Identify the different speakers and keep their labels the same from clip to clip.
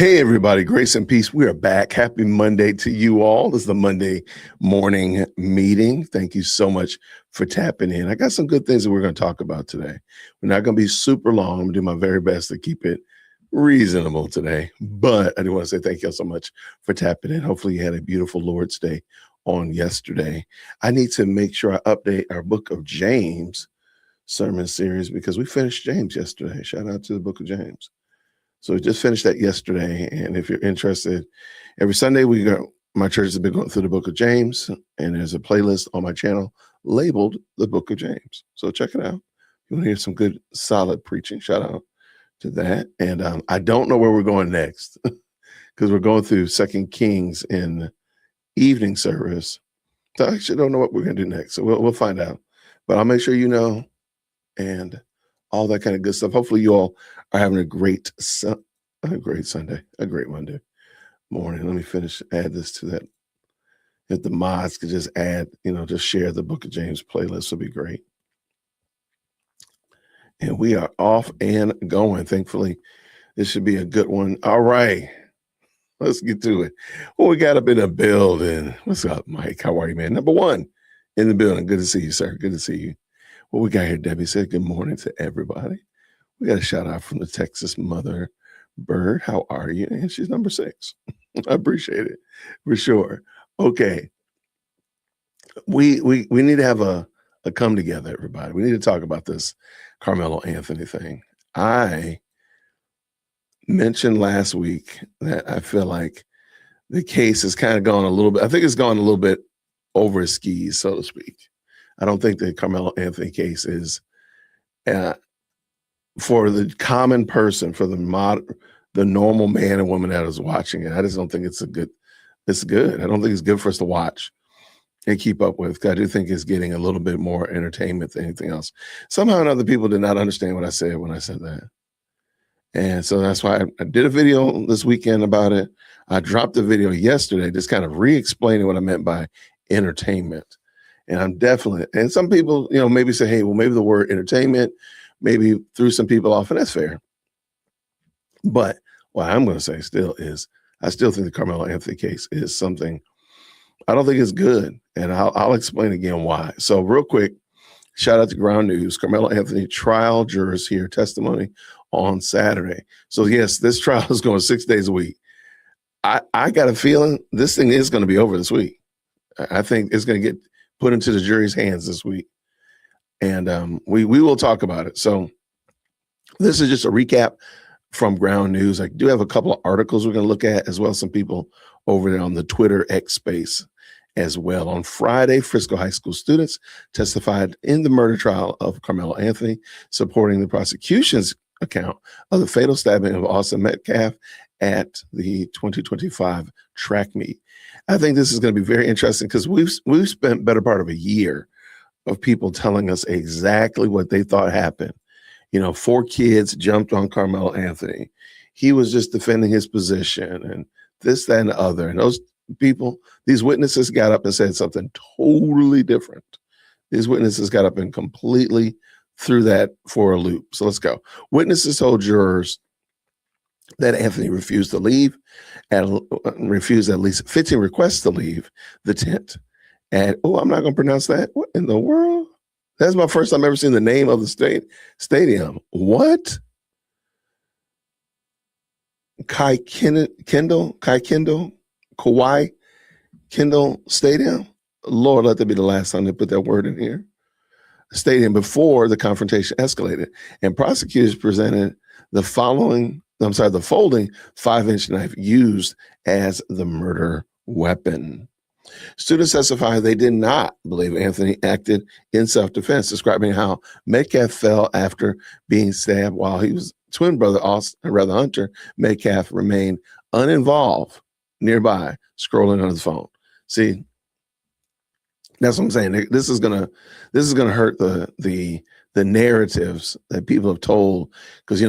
Speaker 1: Hey, everybody, grace and peace. We are back. Happy Monday to you all. This is the Monday morning meeting. Thank you so much for tapping in. I got some good things that we're going to talk about today. We're not going to be super long. I'm going to do my very best to keep it reasonable today. But I do want to say thank you all so much for tapping in. Hopefully, you had a beautiful Lord's Day on yesterday. I need to make sure I update our Book of James sermon series because we finished James yesterday. Shout out to the Book of James. So we just finished that yesterday. And if you're interested, every Sunday my church has been going through the Book of James, and there's a playlist on my channel labeled the Book of James. So check it out. You want to hear some good, solid preaching. Shout out to that. And I don't know where we're going next because we're going through 2 Kings in evening service. So I actually don't know what we're going to do next. So we'll find out. But I'll make sure you know, and all that kind of good stuff. Hopefully you all are having a great Sunday, a great Monday morning. Let me add this to that. If the mods could just add, just share the Book of James playlist would be great. And we are off and going. Thankfully, this should be a good one. All right, let's get to it. Well, we got up in the building. What's up, Mike? How are you, man? Number one in the building. Good to see you, sir. Good to see you. What we got here, Debbie said good morning to everybody. We got a shout out from the Texas mother bird. How are you? And she's number 6. I appreciate it for sure. Okay. We need to have a come together, everybody. We need to talk about this Carmelo Anthony thing. I mentioned last week that I feel like the case has kind of gone a little bit. I think it's gone a little bit over his skis, so to speak. I don't think the Carmelo Anthony case is for the common person, for the normal man and woman that is watching it. I just don't think it's good. I don't think it's good for us to watch and keep up with. I do think it's getting a little bit more entertainment than anything else. Somehow or other, people did not understand what I said when I said that. And so that's why I did a video this weekend about it. I dropped a video yesterday just kind of re-explaining what I meant by entertainment. And I'm definitely, and some people, maybe say, hey, well, maybe the word entertainment maybe threw some people off, and that's fair. But what I'm going to say still is, I still think the Carmelo Anthony case is something I don't think it's good. And I'll explain again why. So real quick, shout out to Ground News. Carmelo Anthony trial jurors hear testimony on Saturday. So yes, this trial is going 6 days a week. I got a feeling this thing is going to be over this week. I think it's going to get put into the jury's hands this week. And we will talk about it. So this is just a recap from Ground News. I do have a couple of articles we're going to look at, as well as some people over there on the Twitter X space as well. On Friday, Frisco High School students testified in the murder trial of Carmelo Anthony, supporting the prosecution's account of the fatal stabbing of Austin Metcalf at the 2025 track meet. I think this is going to be very interesting because we've spent better part of a year of people telling us exactly what they thought happened. 4 kids jumped on Carmelo Anthony. He was just defending his position and this, that, and the other. And those people, these witnesses got up and said something totally different. These witnesses got up and completely threw that for a loop. So let's go. Witnesses told jurors that Anthony refused to leave and refused at least 15 requests to leave the tent. And, I'm not going to pronounce that. What in the world? That's my first time ever seeing the name of the stadium. What? Kawhi Kendall Stadium? Lord, let that be the last time they put that word in here. Stadium before the confrontation escalated. And prosecutors presented the folding 5-inch knife used as the murder weapon. Students testified they did not believe Anthony acted in self-defense, describing how Metcalf fell after being stabbed while his twin brother, Hunter Metcalf, remained uninvolved nearby, scrolling on his phone. See, that's what I'm saying. This is gonna hurt the narratives that people have told, because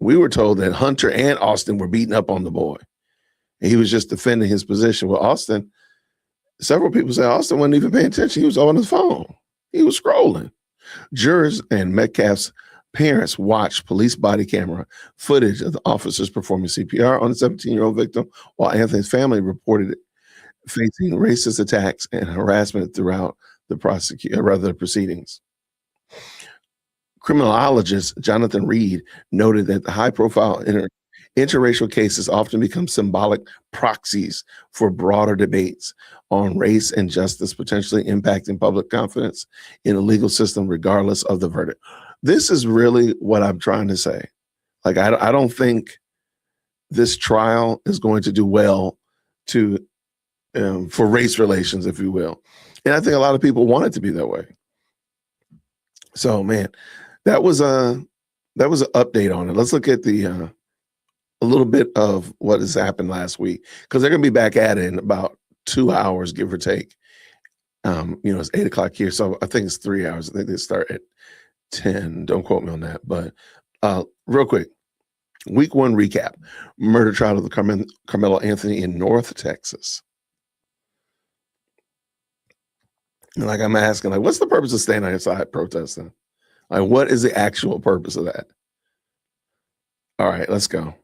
Speaker 1: we were told that Hunter and Austin were beating up on the boy, and he was just defending his position. Well, several people say Austin wasn't even paying attention. He was on his phone. He was scrolling. Jurors and Metcalf's Parents watched police body camera footage of the officers performing CPR on the 17-year-old victim, while Anthony's family reported facing racist attacks and harassment throughout the proceedings. Criminologist Jonathan Reed noted that the high-profile interracial cases often become symbolic proxies for broader debates on race and justice, potentially impacting public confidence in the legal system regardless of the verdict. This is really what I'm trying to say. Like, I don't think this trial is going to do well to for race relations, if you will. And I think a lot of people want it to be that way. So, man, that was an update on it. Let's look at a little bit of what has happened last week, because they're going to be back at it in about 2 hours, give or take. It's 8 o'clock here, so I think it's 3 hours. I think they start at 10. Don't quote me on that, but real quick, week 1 recap: murder trial of the Carmelo Anthony in North Texas. And like, I'm asking, like, what's the purpose of staying outside protesting? Like, what is the actual purpose of that? All right, let's go.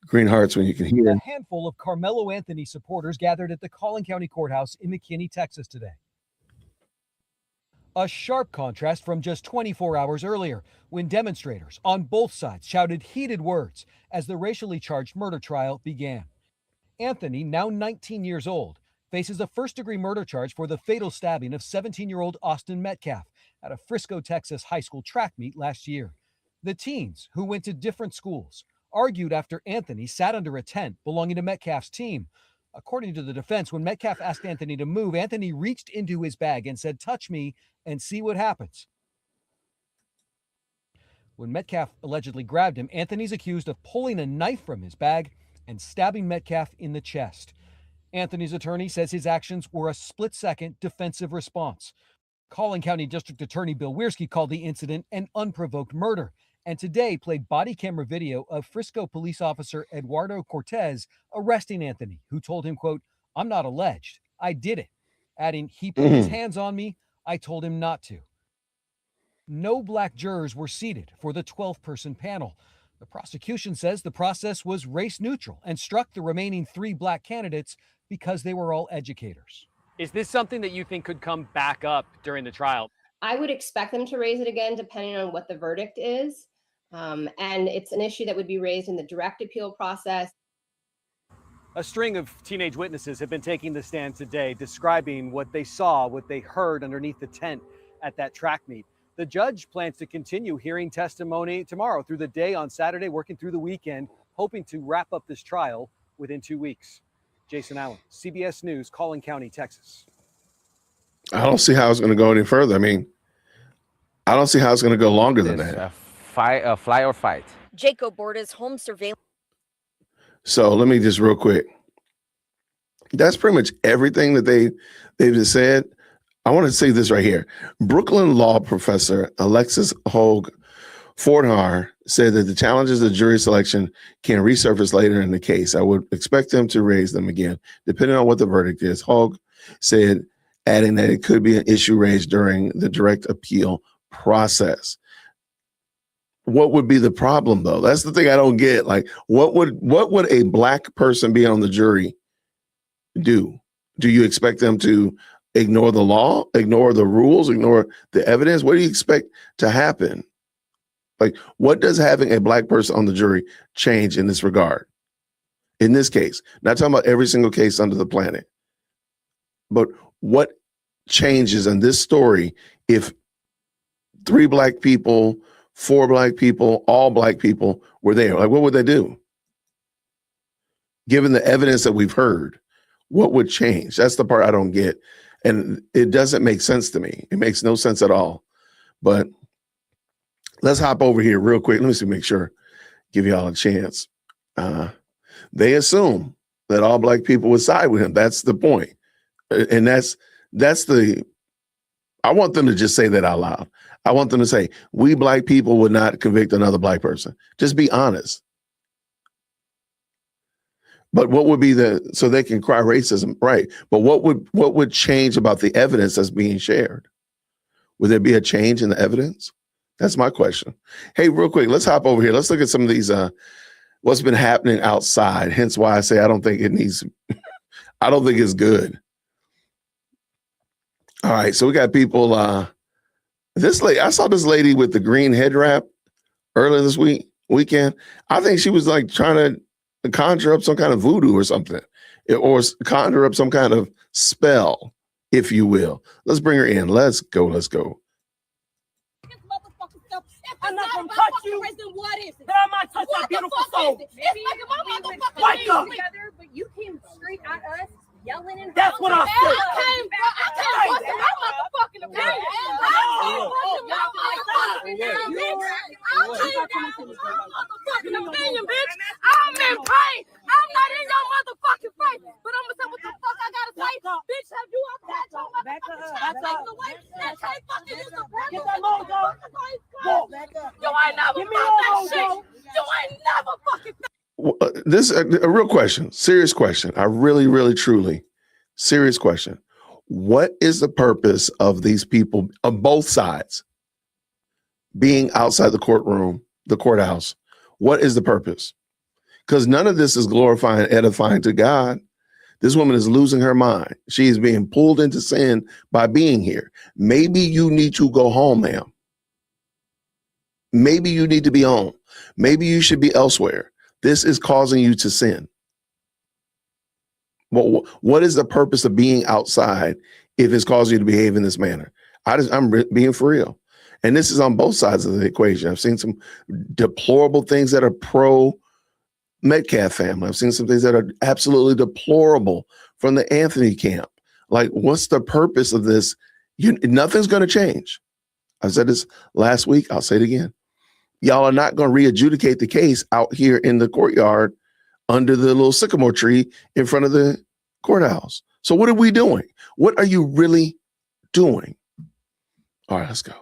Speaker 1: Green hearts when you can hear.
Speaker 2: A handful of Carmelo Anthony supporters gathered at the Collin County Courthouse in McKinney, Texas today. A sharp contrast from just 24 hours earlier, when demonstrators on both sides shouted heated words as the racially charged murder trial began. Anthony, now 19 years old, faces a first-degree murder charge for the fatal stabbing of 17-year-old Austin Metcalf at a Frisco, Texas high school track meet last year. The teens, who went to different schools, argued after Anthony sat under a tent belonging to Metcalf's team. According to the defense, when Metcalf asked Anthony to move, Anthony reached into his bag and said, "Touch me and see what happens." When Metcalf allegedly grabbed him, Anthony's accused of pulling a knife from his bag and stabbing Metcalf in the chest. Anthony's attorney says his actions were a split-second defensive response. Collin County District Attorney Bill Wiersky called the incident an unprovoked murder, and today played body camera video of Frisco police officer Eduardo Cortez arresting Anthony, who told him, quote, "I'm not alleged, I did it," adding, "He put his hands on me, I told him not to." No black jurors were seated for the 12-person panel. The prosecution says the process was race neutral and struck the remaining 3 black candidates because they were all educators.
Speaker 3: Is this something that you think could come back up during the trial?
Speaker 4: I would expect them to raise it again, depending on what the verdict is. And it's an issue that would be raised in the direct appeal process.
Speaker 3: A string of teenage witnesses have been taking the stand today, describing what they saw, what they heard underneath the tent at that track meet. The judge plans to continue hearing testimony tomorrow through the day on Saturday, working through the weekend, hoping to wrap up this trial within 2 weeks. Jason Allen, CBS News, Collin County, Texas.
Speaker 1: I don't see how it's going to go any further. I mean, I don't see how it's going to go longer than that.
Speaker 5: Fly or fight.
Speaker 6: Jacob Borda's home surveillance.
Speaker 1: So let me just real quick. That's pretty much everything that they've just said. I want to say this right here. Brooklyn law professor Alexis Hogue Fordhar said that the challenges of jury selection can resurface later in the case. I would expect them to raise them again, depending on what the verdict is. Hogue said, adding that it could be an issue raised during the direct appeal process. What would be the problem, though? That's the thing I don't get. Like, what would a black person be on the jury do? Do you expect them to ignore the law, ignore the rules, ignore the evidence? What do you expect to happen? Like, what does having a black person on the jury change in this regard? In this case, not talking about every single case under the planet, but what changes in this story if 3 black people, 4 black people, all black people were there? Like, what would they do? Given the evidence that we've heard, what would change? That's the part I don't get. And it doesn't make sense to me. It makes no sense at all. But let's hop over here real quick. Let me see, make sure, give y'all a chance. They assume that all black people would side with him. That's the point. And that's the, I want them to just say that out loud. I want them to say, we black people would not convict another black person. Just be honest. But what would be so they can cry racism, right? But what would change about the evidence that's being shared? Would there be a change in the evidence? That's my question. Hey, real quick, let's hop over here. Let's look at some of these, what's been happening outside. Hence why I say I don't think it's good. All right, so we got people, this lady, I saw this lady with the green head wrap earlier this weekend. I think she was like trying to conjure up some kind of voodoo or something, or conjure up some kind of spell, if you will. Let's bring her in. Let's go.
Speaker 7: I'm not gonna touch you. What is it? But I might touch that beautiful soul. Wake up!
Speaker 8: But you came straight at us, yelling and
Speaker 7: that's what I said.
Speaker 8: I came busting my motherfucking opinion. Bitch. I'm in pain. I'm not in your motherfucking face. But I'm gonna say what the fuck I gotta say. Bitch, have you ever had your motherfucking taken away? And can't fucking use the back.
Speaker 7: Get that logo.
Speaker 8: You ain't never felt that shit. You ain't never fucking.
Speaker 1: This a real question, serious question. I really, truly, serious question. What is the purpose of these people on both sides being outside the courtroom, the courthouse? What is the purpose? Because none of this is glorifying, edifying to God. This woman is losing her mind. She is being pulled into sin by being here. Maybe you need to go home, ma'am. Maybe you need to be home. Maybe you should be elsewhere. This is causing you to sin. Well, what is the purpose of being outside if it's causing you to behave in this manner? I'm being for real. And this is on both sides of the equation. I've seen some deplorable things that are pro Metcalf family. I've seen some things that are absolutely deplorable from the Anthony camp. Like, what's the purpose of this? Nothing's going to change. I said this last week. I'll say it again. Y'all are not going to re-adjudicate the case out here in the courtyard under the little sycamore tree in front of the courthouse. So what are we doing? What are you really doing? All right, let's go.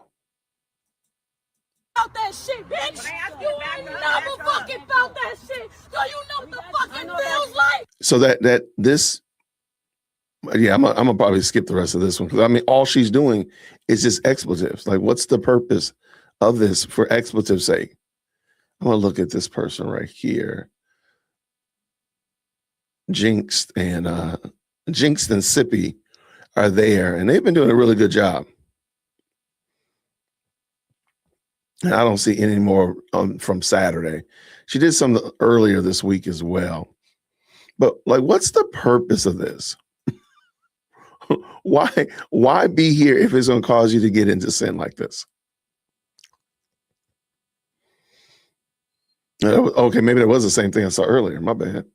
Speaker 8: That shit, bitch. You ain't never fucking felt that shit. So you know what the fucking feels like.
Speaker 1: So I'm gonna probably skip the rest of this one because I mean all she's doing is just expletives. Like, what's the purpose of this for expletives' sake? I'm gonna look at this person right here. Jinxed and Sippy are there, and they've been doing a really good job. And I don't see any more from Saturday. She did some earlier this week as well. But like, what's the purpose of this? Why be here if it's going to cause you to get into sin like this? Okay, maybe that was the same thing I saw earlier. My bad.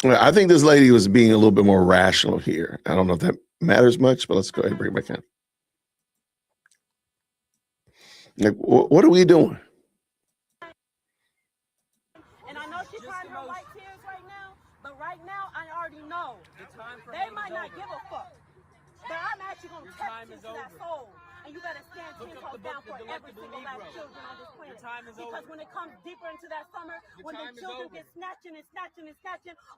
Speaker 1: I think this lady was being a little bit more rational here. I don't know if that matters much, but let's go ahead and bring it back in. Like, what are we doing?
Speaker 7: And I know she's crying her white tears right now, but right now I already know they might not give a fuck. But I'm actually going to tap into that soul. And you better stand 10 toes down for every single last children on this planet. Because when it comes deeper into that summer, when the children get snatching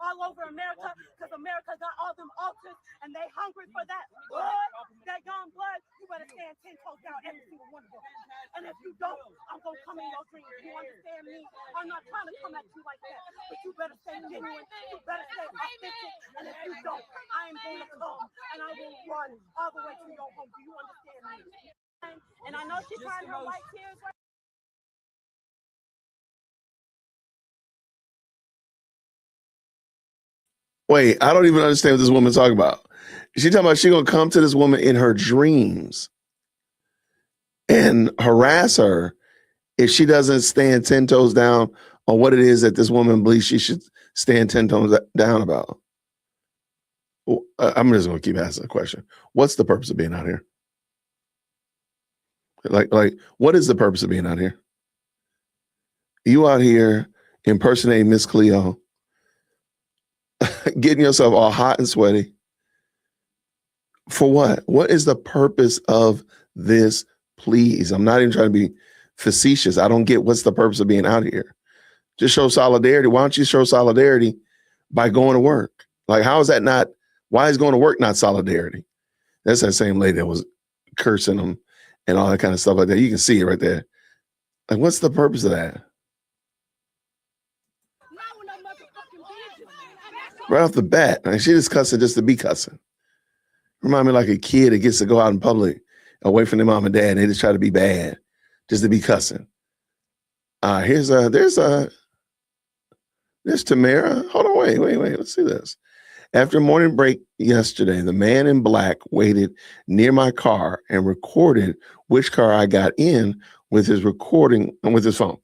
Speaker 7: all over America, because America got all them altars and they hungry for that blood, that young blood, you better stand 10 toes down, every single one of them. And if you don't, I'm going to come in your dreams. You understand me? I'm not trying to come at you like that, but you better stay genuine. You better stay authentic. And if you don't, I am going to come and I will run all the way to your home. Do you understand me? And I know she's crying her white tears right.
Speaker 1: Wait, I don't even understand what this woman's talking about. She's talking about she's going to come to this woman in her dreams and harass her if she doesn't stand 10 toes down on what it is that this woman believes she should stand 10 toes down about. I'm just going to keep asking the question. What's the purpose of being out here? Like, what is the purpose of being out here? You out here impersonating Miss Cleo, getting yourself all hot and sweaty. For what? What is the purpose of this, please? I'm not even trying to be facetious. I don't get what's the purpose of being out here. Just show solidarity. Why don't you show solidarity by going to work? Like, how is that not Why is going to work not solidarity? That's that same lady that was cursing them and all that kind of stuff like that. You can see it right there. Like, what's the purpose of that? Right off the bat, like, she just cussing just to be cussing. Remind me like a kid that gets to go out in public away from their mom and dad and they just try to be bad just to be cussing. There's Tamara. Hold on, wait. Let's see this. After morning break yesterday, the man in black waited near my car and recorded which car I got in with his phone.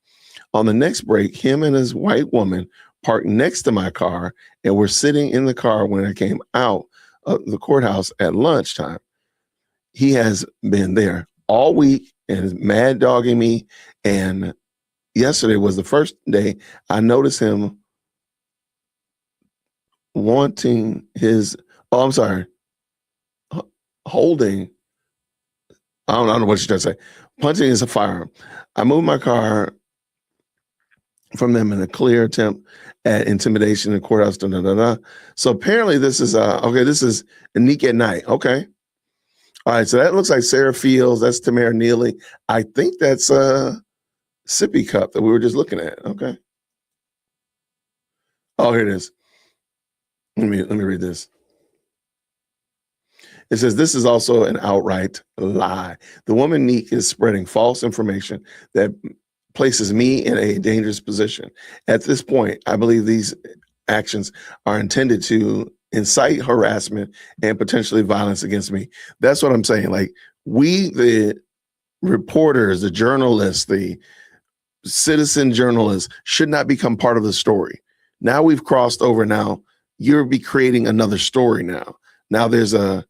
Speaker 1: On the next break, him and his white woman parked next to my car and were sitting in the car when I came out of the courthouse at lunchtime. He has been there all week and is mad dogging me. And yesterday was the first day I noticed him holding, I don't know what you're trying to say, punching is a firearm. I moved my car from them in a clear attempt at intimidation in the courthouse. So apparently this is this is Nick at Night. Okay. All right. So that looks like Sarah Fields. That's Tamara Neely. I think that's Sippy Cup that we were just looking at. Okay. Oh, here it is. Let me read this. It says, this is also an outright lie. The woman Neek is spreading false information that places me in a dangerous position. At this point, I believe these actions are intended to incite harassment and potentially violence against me. That's what I'm saying. Like, we, the reporters, the journalists, the citizen journalists, should not become part of the story. Now we've crossed over. Now you'll be creating another story now. Now there's a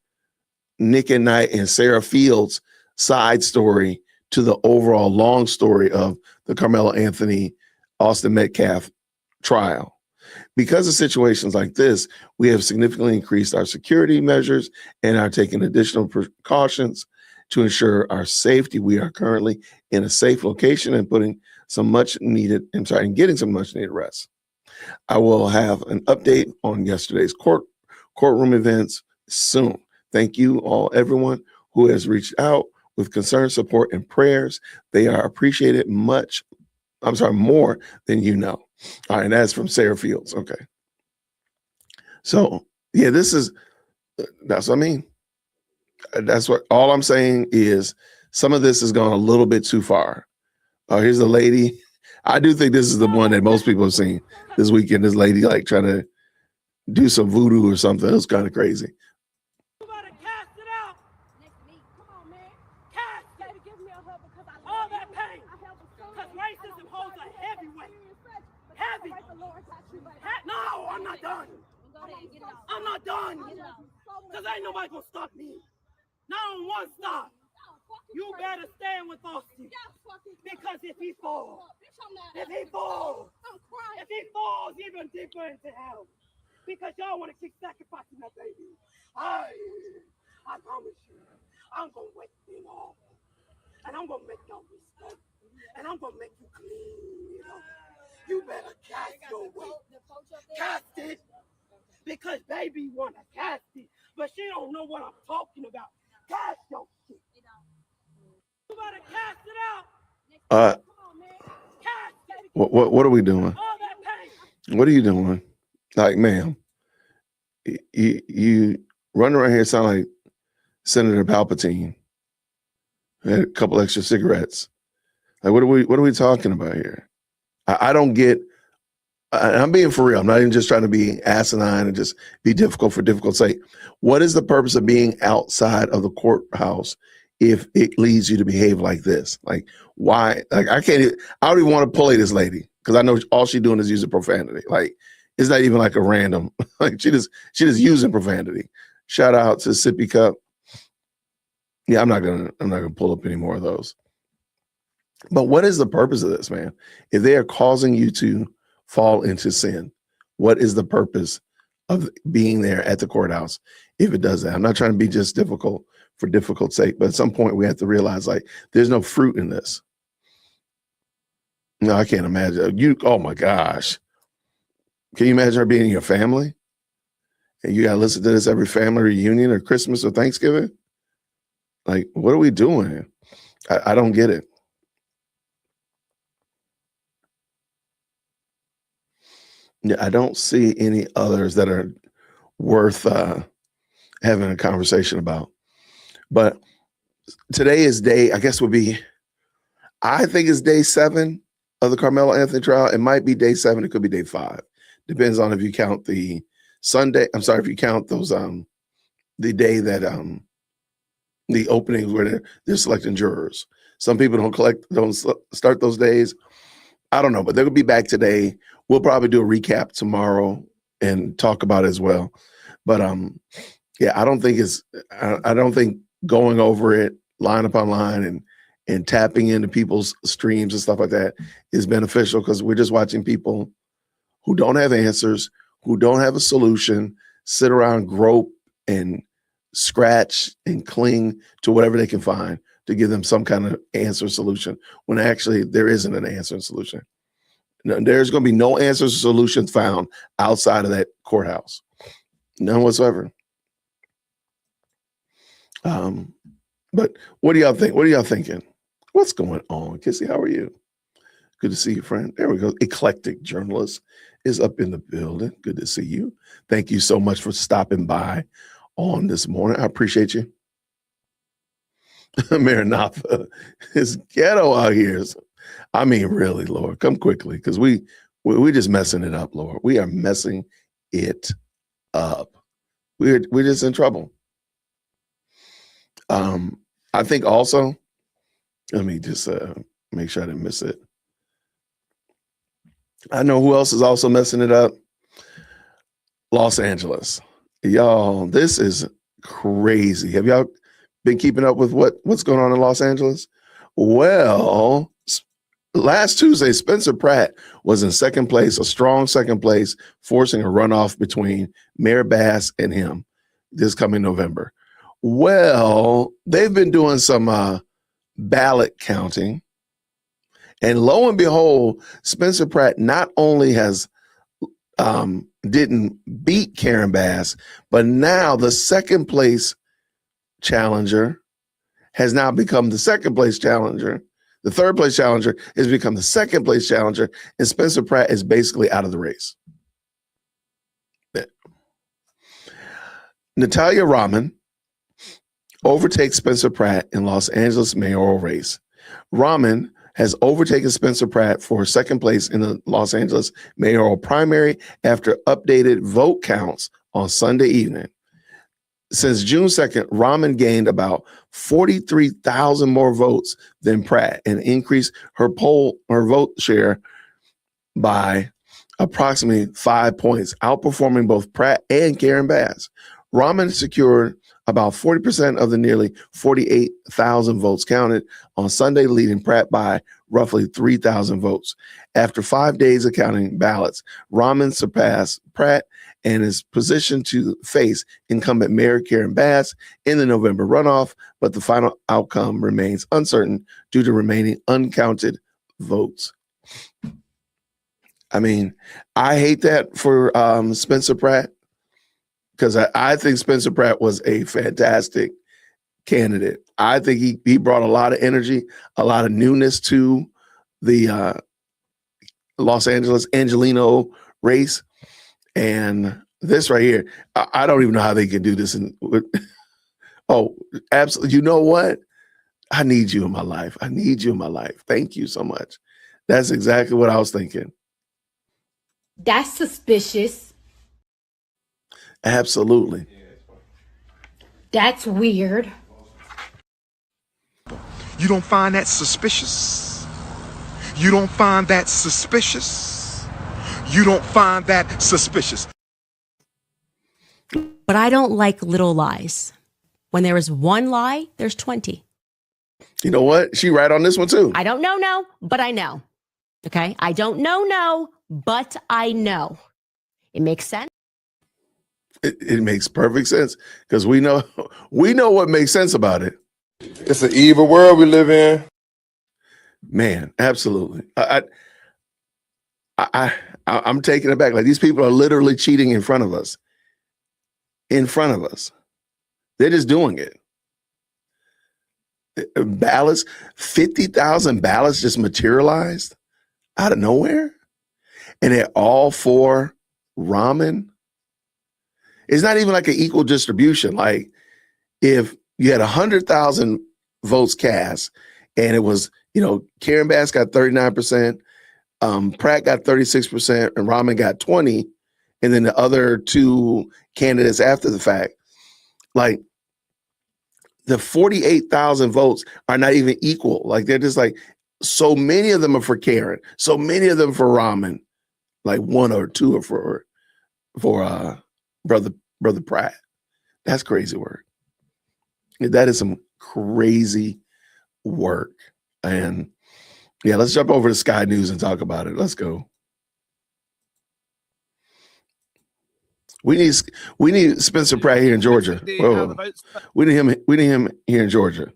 Speaker 1: Nick at Night and Sarah Fields side story to the overall long story of the Carmelo Anthony, Austin Metcalf trial. Because of situations like this, we have significantly increased our security measures and are taking additional precautions to ensure our safety. We are currently in a safe location and getting some much needed rest. I will have an update on yesterday's courtroom events soon. Thank you all, everyone who has reached out with concern, support, and prayers. They are appreciated more than you know. All right, and that's from Sarah Fields. Okay. So, yeah, that's what I mean. That's what all I'm saying is some of this has gone a little bit too far. Here's the lady. I do think this is the one that most people have seen this weekend. This lady like trying to do some voodoo or something. It was kind of crazy.
Speaker 7: You better cast it out. Come on, man. Cast it. Give me a hug because all that pain. Because racism holds a heavy weight. Heavy. No, I'm not done. I'm not done. Because ain't nobody gonna stop me. Not on one stop. You better stand with Austin. Because if he falls even deeper into hell, because y'all want to keep sacrificing that baby, I promise you, I'm going to wake them all. And I'm going to make y'all respect. And I'm going to make you clean. You better cast your weight. Cast it. Because baby want to cast it. But she don't know what I'm talking about. Cast your shit. You better cast it out.
Speaker 1: What are we doing? What are you doing? Like, ma'am, you run around here sound like Senator Palpatine. Had a couple extra cigarettes. Like, what are we talking about here? I don't get. I'm being for real. I'm not even just trying to be asinine and just be difficult for difficult sake. What is the purpose of being outside of the courthouse if it leads you to behave like this? Like, why? Like, I don't even want to pull this lady because I know all she's doing is using profanity. Like, it's not even like a random, like she just using profanity. Shout out to Sippy Cup. Yeah, I'm not gonna pull up any more of those. But what is the purpose of this, man? If they are causing you to fall into sin, what is the purpose of being there at the courthouse if it does that? I'm not trying to be just difficult for difficult sake, but at some point we have to realize, like, there's no fruit in this. No, I can't imagine. Oh my gosh. Can you imagine her being in your family? and you got to listen to this every family reunion or Christmas or Thanksgiving. Like, what are we doing? I don't get it. Yeah, I don't see any others that are worth having a conversation about. But today is day, I guess would be, I think it's day 7 of the Carmelo Anthony trial. It might be day 7. It could be day 5. Depends on if you count the Sunday. I'm sorry, if you count those, the day that the openings where they're selecting jurors. Some people don't start those days. I don't know, but they'll be back today. We'll probably do a recap tomorrow and talk about it as well. But yeah, I don't think going over it line upon line and tapping into people's streams and stuff like that is beneficial, because we're just watching people who don't have answers, who don't have a solution, sit around, grope and scratch and cling to whatever they can find to give them some kind of answer solution, when actually there isn't an answer and solution. No, there's going to be no answers or solutions found outside of that courthouse. None whatsoever. But what do y'all think? What are y'all thinking? What's going on? Kissy, how are you? Good to see you, friend. There we go. Eclectic Journalist is up in the building. Good to see you. Thank you so much for stopping by on this morning. I appreciate you. Maranatha is ghetto out here. I mean, really, Lord, come quickly, because we just messing it up, Lord. We are messing it up. We're just in trouble. I think also, let me just make sure I didn't miss it. I know who else is also messing it up. Los Angeles. Y'all, this is crazy. Have y'all been keeping up with what's going on in Los Angeles? Well, last Tuesday, Spencer Pratt was in second place, a strong second place, forcing a runoff between Mayor Bass and him this coming November. Well, they've been doing some ballot counting, and lo and behold, Spencer Pratt not only has didn't beat Karen Bass, but now the second place challenger has now become the second place challenger. The third place challenger has become the second place challenger, and Spencer Pratt is basically out of the race. Natalia Rahman overtakes Spencer Pratt in Los Angeles mayoral race. Rahman has overtaken Spencer Pratt for second place in the Los Angeles mayoral primary after updated vote counts on Sunday evening. Since June 2nd, Rahman gained about 43,000 more votes than Pratt and increased her vote share by approximately 5 points, outperforming both Pratt and Karen Bass. Rahman secured about 40% of the nearly 48,000 votes counted on Sunday, leading Pratt by roughly 3,000 votes. After 5 days of counting ballots, Rahman surpassed Pratt and is positioned to face incumbent Mayor Karen Bass in the November runoff, but the final outcome remains uncertain due to remaining uncounted votes. I mean, I hate that for Spencer Pratt, because I think Spencer Pratt was a fantastic candidate. I think he brought a lot of energy, a lot of newness to the Los Angeles Angelino race. And this right here, I don't even know how they can do this. Oh, absolutely. You know what? I need you in my life. I need you in my life. Thank you so much. That's exactly what I was thinking.
Speaker 8: That's suspicious.
Speaker 1: Absolutely.
Speaker 8: That's weird.
Speaker 9: You don't find that suspicious? You don't find that suspicious? You don't find that suspicious?
Speaker 10: But I don't like little lies. When there is one lie, there's 20.
Speaker 1: You know what? She right on this one too.
Speaker 10: I don't know, but I know. Okay? I don't know, but I know. It makes sense.
Speaker 1: It makes perfect sense, because we know what makes sense about it.
Speaker 11: It's an evil world we live in.
Speaker 1: Man, absolutely. I'm taking it back. Like, these people are literally cheating in front of us. in front of us. They're just doing it. Ballots, 50,000 ballots just materialized out of nowhere. And they're all for Rahman. It's not even like an equal distribution. Like if you had 100,000 votes cast and it was, Karen Bass got 39%, Pratt got 36%, and Rahman got 20%, and then the other two candidates after the fact, like the 48,000 votes are not even equal. Like they're just like, so many of them are for Karen, so many of them for Rahman, like one or two are for brother Pratt. That's crazy work. That is some crazy work. And yeah, let's jump over to Sky News and talk about it. Let's go. We need Spencer Pratt here in Georgia. Whoa. We need him here in Georgia.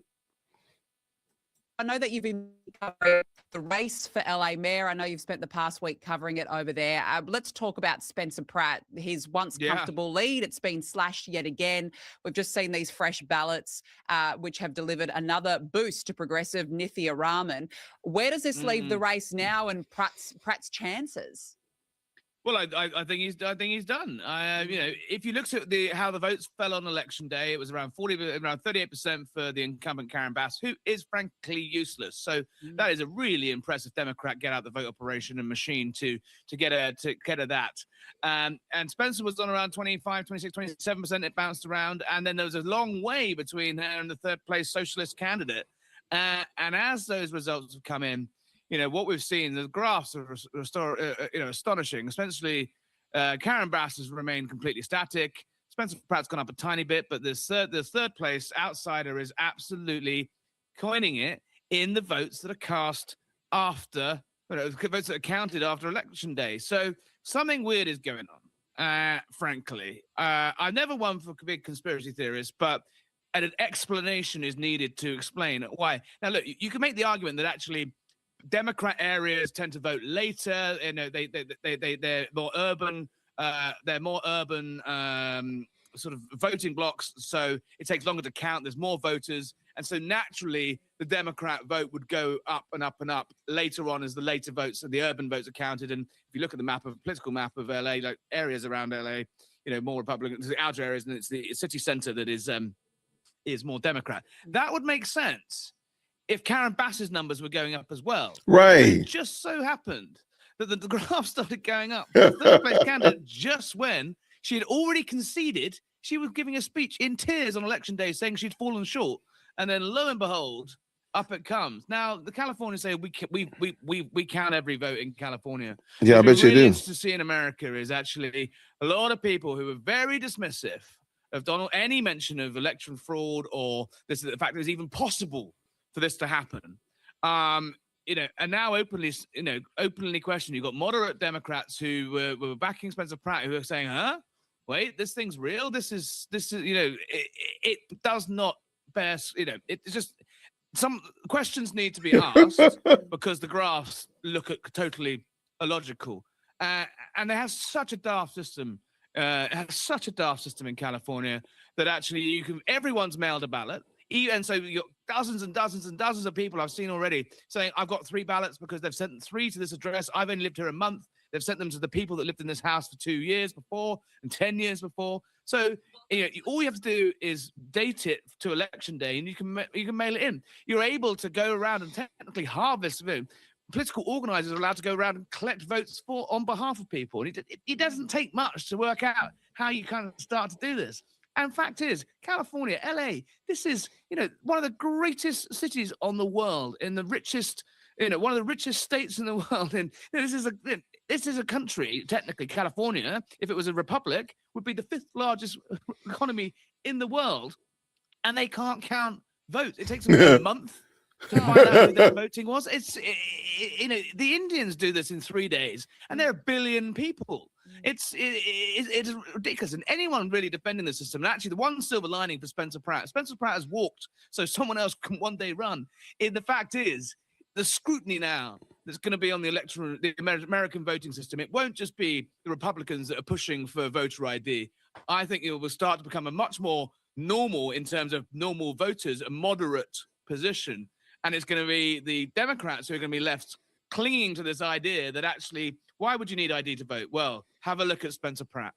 Speaker 12: I know that you've been covering the race for LA Mayor. I know you've spent the past week covering it over there. Let's talk about Spencer Pratt. His once comfortable lead, it's been slashed yet again. We've just seen these fresh ballots, which have delivered another boost to progressive Nithya Rahman. Where does this leave the race now and Pratt's chances?
Speaker 13: Well, I think he's done. If you looked at how the votes fell on election day, it was around 38% for the incumbent Karen Bass, who is frankly useless. So that is a really impressive Democrat get out the vote operation and machine to get her that. And Spencer was on around 25, 26, 27%. It bounced around, and then there was a long way between her and the third place socialist candidate. And as those results have come in, what we've seen, the graphs are astonishing. Essentially, Karen Bass has remained completely static. Spencer Pratt's gone up a tiny bit, but the third place outsider is absolutely coining it in the votes that are cast after, votes that are counted after election day. So something weird is going on, frankly. I'm never one for big conspiracy theorists, but an explanation is needed to explain why. Now, look, you can make the argument that actually Democrat areas tend to vote later. They're more urban. They're more urban sort of voting blocks, so it takes longer to count. There's more voters, and so naturally the Democrat vote would go up and up and up later on as the later votes and the urban votes are counted. And if you look at the political map of LA, like areas around LA, more Republican, the outer areas, and it's the city center that is more Democrat. That would make sense if Karen Bass's numbers were going up as well.
Speaker 1: Right.
Speaker 13: It just so happened that the graph started going up. The third place candidate, just when she had already conceded, she was giving a speech in tears on election day saying she'd fallen short. And then lo and behold, up it comes. Now, the Californians say we count every vote in California.
Speaker 1: Yeah, I bet you do.
Speaker 13: What to see in America is actually a lot of people who are very dismissive of any mention of election fraud or the fact that it's even possible for this to happen, and now openly question. You've got moderate Democrats who were backing Spencer Pratt, who are saying, wait, this thing's real. This is, it does not bear, it's just some questions need to be asked because the graphs look totally illogical. And they have such a daft system. In California that actually everyone's mailed a ballot. And so you got dozens and dozens and dozens of people I've seen already saying, I've got 3 ballots because they've sent 3 to this address. I've only lived here a month. They've sent them to the people that lived in this house for 2 years before and 10 years before. So all you have to do is date it to election day, and you can mail it in. You're able to go around and technically harvest. Political organizers are allowed to go around and collect votes on behalf of people. And it doesn't take much to work out how you kind of start to do this. And fact is, California, LA, this is, one of the greatest cities on the world, in the richest, one of the richest states in the world. And this is a country, technically, California, if it was a republic, would be the 5th largest economy in the world. And they can't count votes. It takes them a month to find out who their voting was. The Indians do this in 3 days, and they're 1 billion people. It's ridiculous. And anyone really defending the system, and actually the one silver lining for Spencer Pratt has walked so someone else can one day run. The fact is, the scrutiny now that's going to be on the American voting system, it won't just be the Republicans that are pushing for voter ID. I think it will start to become a much more normal, in terms of normal voters, a moderate position. And it's going to be the Democrats who are going to be left clinging to this idea that actually, why would you need ID to vote? Well, have a look at Spencer Pratt.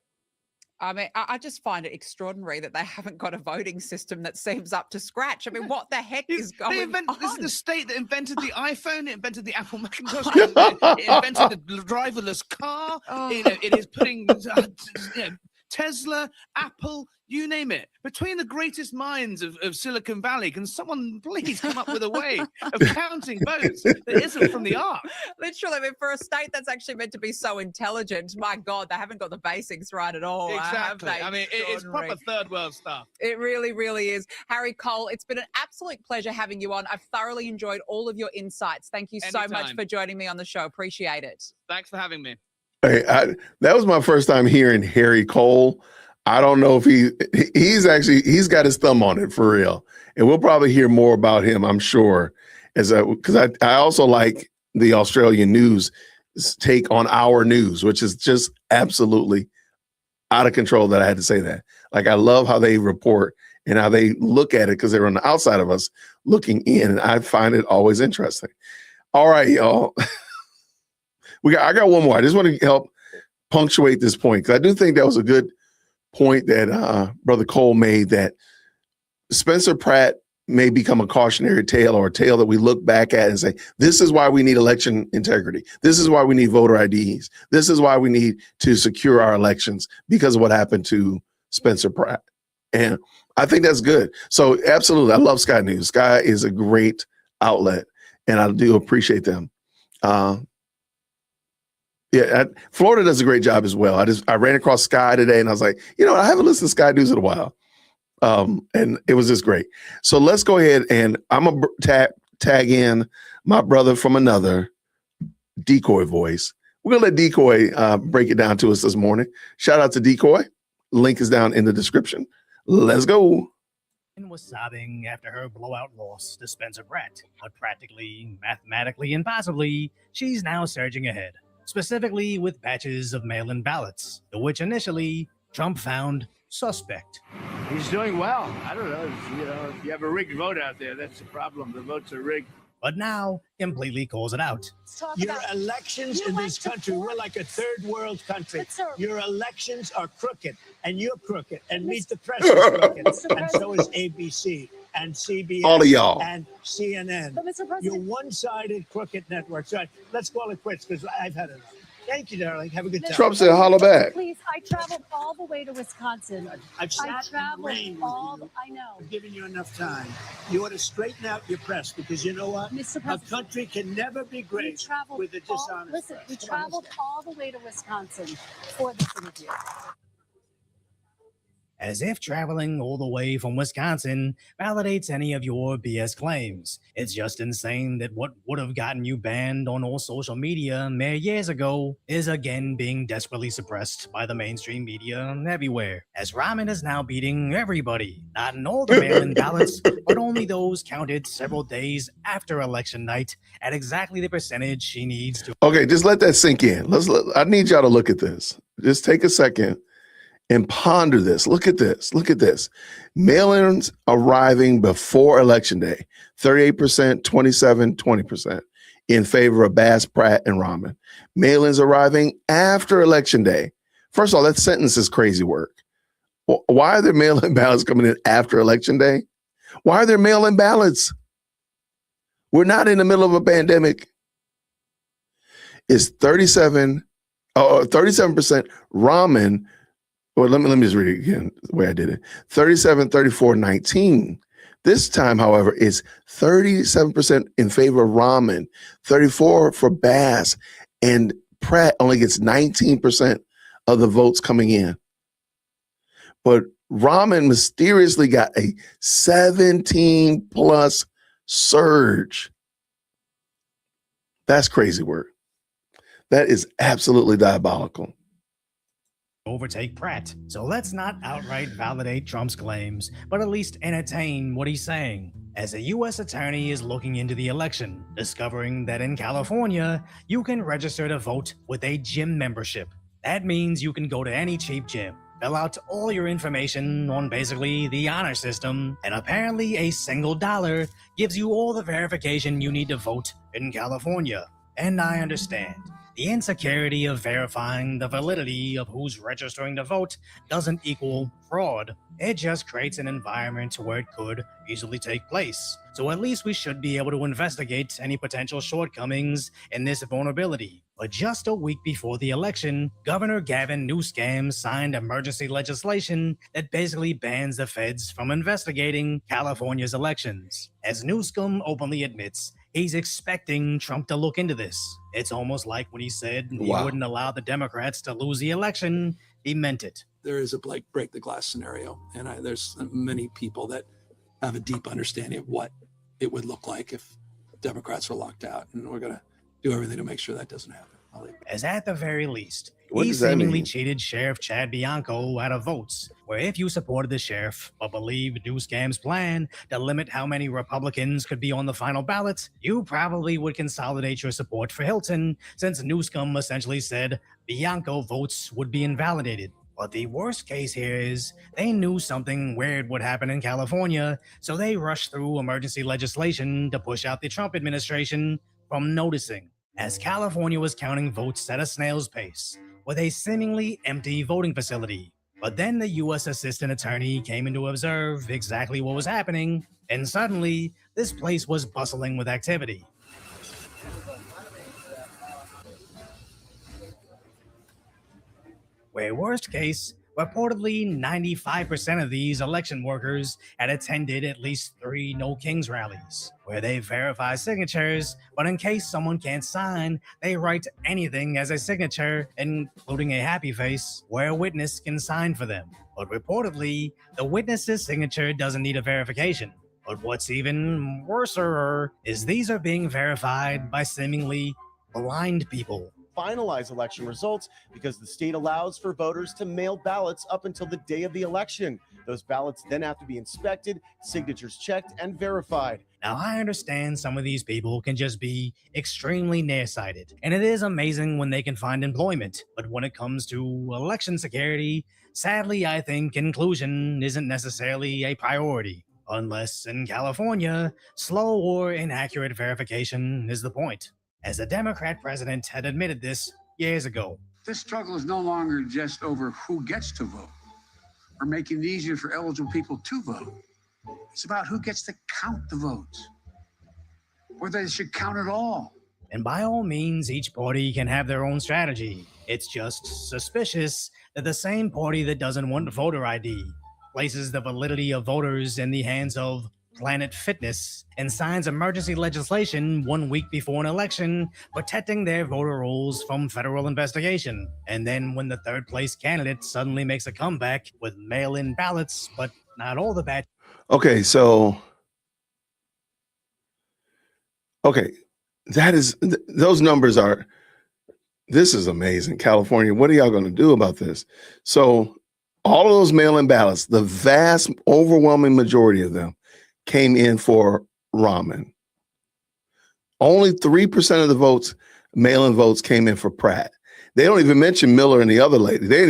Speaker 12: I mean, I just find it extraordinary that they haven't got a voting system that seems up to scratch. I mean, what the heck is going on?
Speaker 13: This is the state that invented the iPhone, it invented the Apple Macintosh, it invented the driverless car. It is putting Tesla, Apple, you name it. Between the greatest minds of Silicon Valley, can someone please come up with a way of counting votes that isn't from the ark?
Speaker 12: Literally, I mean, for a state that's actually meant to be so intelligent, my God, they haven't got the basics right at all.
Speaker 13: Exactly. I mean, it's proper third world stuff.
Speaker 12: It really, really is. Harry Cole, it's been an absolute pleasure having you on. I've thoroughly enjoyed all of your insights. Thank you so much for joining me on the show. Appreciate it.
Speaker 13: Thanks for having me.
Speaker 1: Hey, that was my first time hearing Harry Cole. I don't know if he's got his thumb on it for real. And we'll probably hear more about him, I'm sure, because I also like the Australian news take on our news, which is just absolutely out of control that I had to say that. Like, I love how they report and how they look at it, because they're on the outside of us looking in. And I find it always interesting. All right, y'all. I got one more. I just want to help punctuate this point, because I do think that was a good point that Brother Cole made, that Spencer Pratt may become a cautionary tale, or a tale that we look back at and say, this is why we need election integrity. This is why we need voter IDs. This is why we need to secure our elections, because of what happened to Spencer Pratt. And I think that's good. So absolutely, I love Sky News. Sky is a great outlet, and I do appreciate them. Florida does a great job as well. I ran across Sky today, and I was like, I haven't listened to Sky News in a while. And it was just great. So let's go ahead, and I'm going to tag in my brother from another, Decoy Voice. We're going to let Decoy break it down to us this morning. Shout out to Decoy. Link is down in the description. Let's go.
Speaker 14: Was sobbing after her blowout loss to Spencer Pratt, but practically, mathematically, and possibly, she's now surging ahead, specifically with batches of mail-in ballots, which initially Trump found suspect.
Speaker 15: He's doing well. I don't know. If you have a rigged vote out there, that's the problem. The votes are rigged.
Speaker 14: But now completely calls it out.
Speaker 15: Your elections in this country, we're like a third world country. Your elections are crooked, and you're crooked, and Meet the Press is crooked, and so is ABC and CBS,
Speaker 1: all of y'all,
Speaker 15: and CNN. You're one-sided crooked networks. All right, let's call it quits, because I've had enough. Thank you, darling. Have a good time.
Speaker 1: Trump said, holla back.
Speaker 16: Please, I traveled all the way to Wisconsin.
Speaker 15: I
Speaker 16: traveled all. I know.
Speaker 15: I'm giving you enough time. You ought to straighten out your press, because you know what?
Speaker 16: Mr.
Speaker 15: A
Speaker 16: President,
Speaker 15: country can never be great with a dishonest.
Speaker 16: Listen, we traveled all the way to Wisconsin for this interview.
Speaker 14: As if traveling all the way from Wisconsin validates any of your BS claims. It's just insane that what would have gotten you banned on all social media mere years ago is again being desperately suppressed by the mainstream media everywhere. As Rahman is now beating everybody, not in all the mail-in ballots, but only those counted several days after election night at exactly the percentage she needs to.
Speaker 1: Okay, just let that sink in. I need y'all to look at this. Just take a second and ponder this. Look at this. Look at this. Mail-ins arriving before Election Day, 38%, 27%, 20% in favor of Bass, Pratt, and Rahman. Mail-ins arriving after Election Day. First of all, that sentence is crazy work. Why are there mail-in ballots coming in after Election Day? Why are there mail-in ballots? We're not in the middle of a pandemic. It's 37% Rahman. Well, let me just read it again the way I did it. 37, 34, 19. This time, however, is 37% in favor of Rahman, 34 for Bass, and Pratt only gets 19% of the votes coming in. But Rahman mysteriously got a 17 plus surge. That's crazy work. That is absolutely diabolical.
Speaker 14: Overtake Pratt. So let's not outright validate Trump's claims, but at least entertain what he's saying. As a U.S. attorney is looking into the election, discovering that in California, you can register to vote with a gym membership. That means you can go to any cheap gym, fill out all your information on basically the honor system, and apparently a single dollar gives you all the verification you need to vote in California. And I understand. The insecurity of verifying the validity of who's registering to vote doesn't equal fraud. It just creates an environment where it could easily take place. So at least we should be able to investigate any potential shortcomings in this vulnerability. But just a week before the election, Governor Gavin Newsom signed emergency legislation that basically bans the feds from investigating California's elections. As Newsom openly admits, he's expecting Trump to look into this. It's almost like when he said he wouldn't allow the Democrats to lose the election, he meant it.
Speaker 17: There is a break the glass scenario, and there's many people that have a deep understanding of what it would look like if Democrats were locked out, and we're going to do everything to make sure that doesn't happen.
Speaker 14: As at the very least,
Speaker 1: What
Speaker 14: he
Speaker 1: does that
Speaker 14: seemingly
Speaker 1: mean?
Speaker 14: cheated Sheriff Chad Bianco out of votes, where if you supported the sheriff but believed Newsom's plan to limit how many Republicans could be on the final ballot, you probably would consolidate your support for Hilton, since Newsom essentially said Bianco votes would be invalidated. But the worst case here is they knew something weird would happen in California, so they rushed through emergency legislation to push out the Trump administration from noticing. As California was counting votes at a snail's pace, with a seemingly empty voting facility. But then the U.S. Assistant Attorney came in to observe exactly what was happening, and suddenly, this place was bustling with activity. Where worst case, reportedly 95% of these election workers had attended at least 3 No Kings rallies, where they verify signatures, but in case someone can't sign, they write anything as a signature, including a happy face, where a witness can sign for them. But reportedly, the witness's signature doesn't need a verification. But what's even worser is these are being verified by seemingly blind people.
Speaker 18: Finalize election results because the state allows for voters to mail ballots up until the day of the election. Those ballots then have to be inspected, signatures checked, and verified.
Speaker 14: Now, I understand some of these people can just be extremely nearsighted, and it is amazing when they can find employment. But when it comes to election security, sadly, I think inclusion isn't necessarily a priority. Unless in California, slow or inaccurate verification is the point. As a Democrat president had admitted this years ago.
Speaker 19: This struggle is no longer just over who gets to vote or making it easier for eligible people to vote. It's about who gets to count the votes, whether they should count at all.
Speaker 14: And by all means, each party can have their own strategy. It's just suspicious that the same party that doesn't want voter ID places the validity of voters in the hands of Planet Fitness and signs emergency legislation 1 week before an election, protecting their voter rolls from federal investigation. And then when the third place candidate suddenly makes a comeback with mail-in ballots, but not all the batch.
Speaker 1: Okay, that is those numbers are. This is amazing, California. What are y'all going to do about this? So all of those mail-in ballots, the vast, overwhelming majority of them came in for Rahman. Only 3% of the votes, mail-in votes, came in for Pratt. They don't even mention Miller and the other lady. They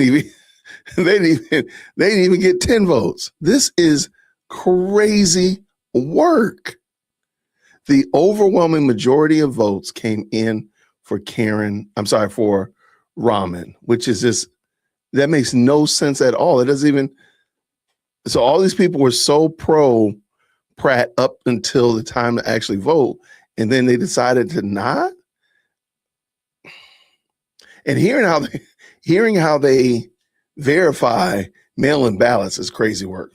Speaker 1: didn't even get 10 votes. This is crazy work. The overwhelming majority of votes came in for for Rahman, which is just, that makes no sense at all. It doesn't even, so all these people were so pro Pratt up until the time to actually vote, and then they decided to not. And hearing how they verify mail-in ballots is crazy work.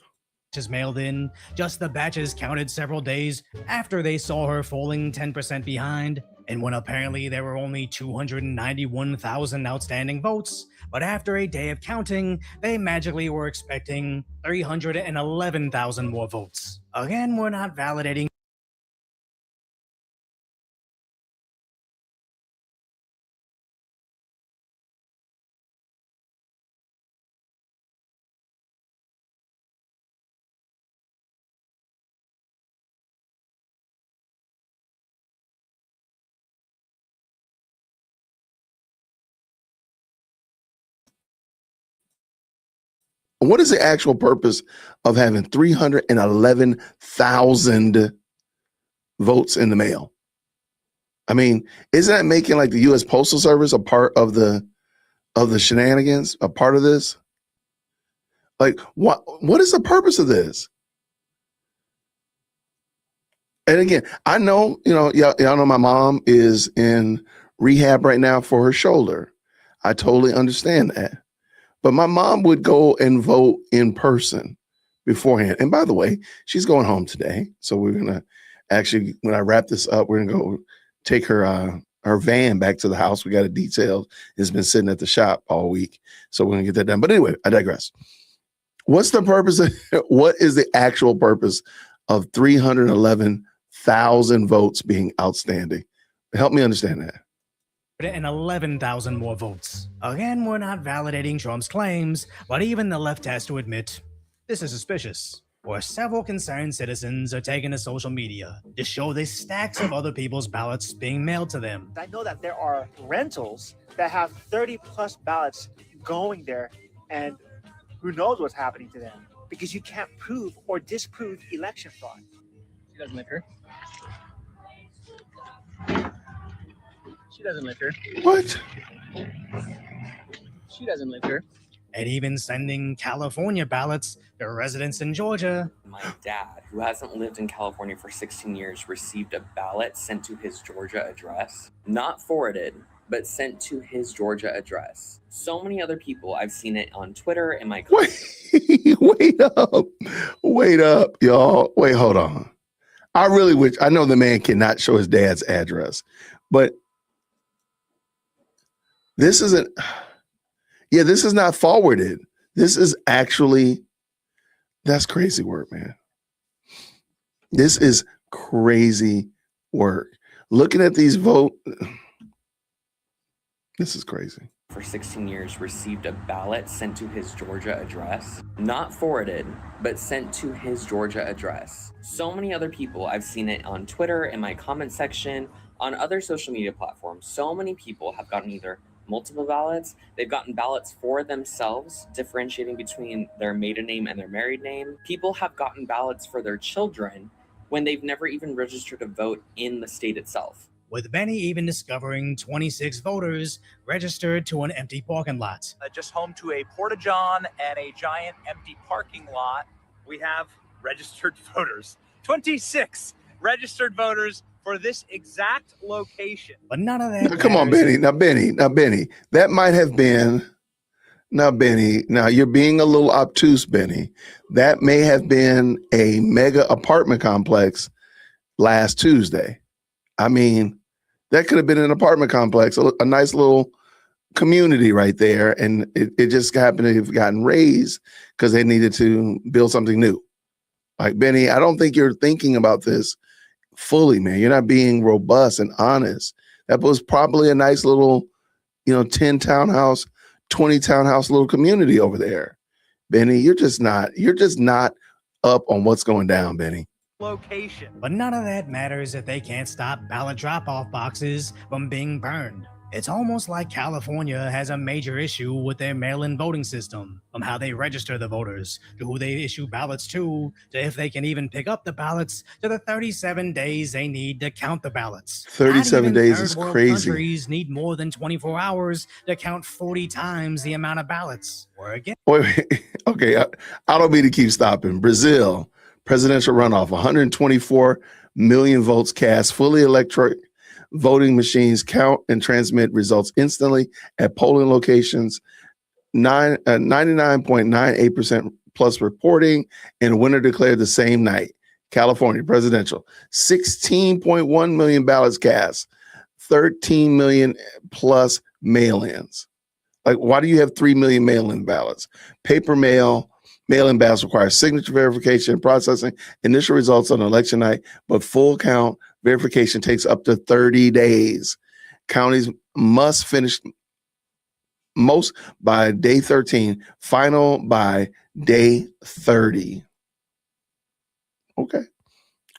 Speaker 14: Mailed in, just the batches counted several days after they saw her falling 10% behind, and when apparently there were only 291,000 outstanding votes, but after a day of counting, they magically were expecting 311,000 more votes. Again, we're not validating
Speaker 1: what is the actual purpose of having 311,000 votes in the mail? I mean, isn't that making like the U.S. Postal Service a part of the shenanigans, a part of this? Like, what is the purpose of this? And again, I know, y'all know my mom is in rehab right now for her shoulder. I totally understand that. But my mom would go and vote in person beforehand. And by the way, she's going home today. So we're going to actually, when I wrap this up, we're going to go take her van back to the house. We got it detailed. It's been sitting at the shop all week. So we're going to get that done. But anyway, I digress. What's the purpose of, what is the actual purpose of 311,000 votes being outstanding? Help me understand that.
Speaker 14: And 11,000 more votes. Again, we're not validating Trump's claims, but even the left has to admit this is suspicious. Where several concerned citizens are taking to social media to show the stacks of other people's ballots being mailed to them.
Speaker 20: I know that there are rentals that have 30 plus ballots going there, and who knows what's happening to them, because you can't prove or disprove election fraud. She doesn't liquor. She doesn't liquor.
Speaker 1: What?
Speaker 20: She doesn't liquor.
Speaker 14: And even sending California ballots to residents in Georgia.
Speaker 21: My dad, who hasn't lived in California for 16 years, received a ballot sent to his Georgia address, not forwarded, but sent to his Georgia address. So many other people, I've seen it on Twitter and my
Speaker 1: Wait up, y'all. Wait, hold on. I really wish, I know the man cannot show his dad's address, but this isn't, this is not forwarded. This is actually, that's crazy work, man. This is crazy work. Looking at these vote, this is crazy.
Speaker 21: For 16 years, received a ballot sent to his Georgia address, not forwarded, but sent to his Georgia address. So many other people, I've seen it on Twitter, in my comment section, on other social media platforms. So many people have gotten either multiple ballots, they've gotten ballots for themselves, differentiating between their maiden name and their married name. People have gotten ballots for their children when they've never even registered to vote in the state itself.
Speaker 14: With Benny even discovering 26 voters registered to an empty parking lot.
Speaker 22: Just home to a porta-john and a giant empty parking lot, we have registered voters. 26 registered voters for this exact location.
Speaker 14: But none of that.
Speaker 1: Now, come on, Benny. Now, Benny. That might have been. Now, Benny. Now you're being a little obtuse, Benny. That may have been a mega apartment complex last Tuesday. I mean, that could have been an apartment complex, a nice little community right there, and it just happened to have gotten raised because they needed to build something new. Like, Benny, I don't think you're thinking about this fully, man. You're not being robust and honest. That was probably a nice little, 10 townhouse, 20 townhouse little community over there. Benny, you're just not up on what's going down, Benny.
Speaker 22: Location.
Speaker 14: But none of that matters if they can't stop ballot drop-off boxes from being burned. It's almost like California has a major issue with their mail-in voting system, from how they register the voters, to who they issue ballots to if they can even pick up the ballots, to the 37 days they need to count the ballots.
Speaker 1: 37 days is crazy.
Speaker 14: Countries need more than 24 hours to count 40 times the amount of ballots. Or again.
Speaker 1: Wait. Okay, I don't mean to keep stopping. Brazil, presidential runoff, 124 million votes cast, fully electronic voting machines count and transmit results instantly at polling locations, 99.98% plus reporting, and winner declared the same night. California presidential, 16.1 million ballots cast, 13 million plus mail-ins. Like, why do you have 3 million mail-in ballots? Paper mail-in ballots require signature verification and processing initial results on election night, but full count verification takes up to 30 days. Counties must finish most by day 13, final by day 30. Okay.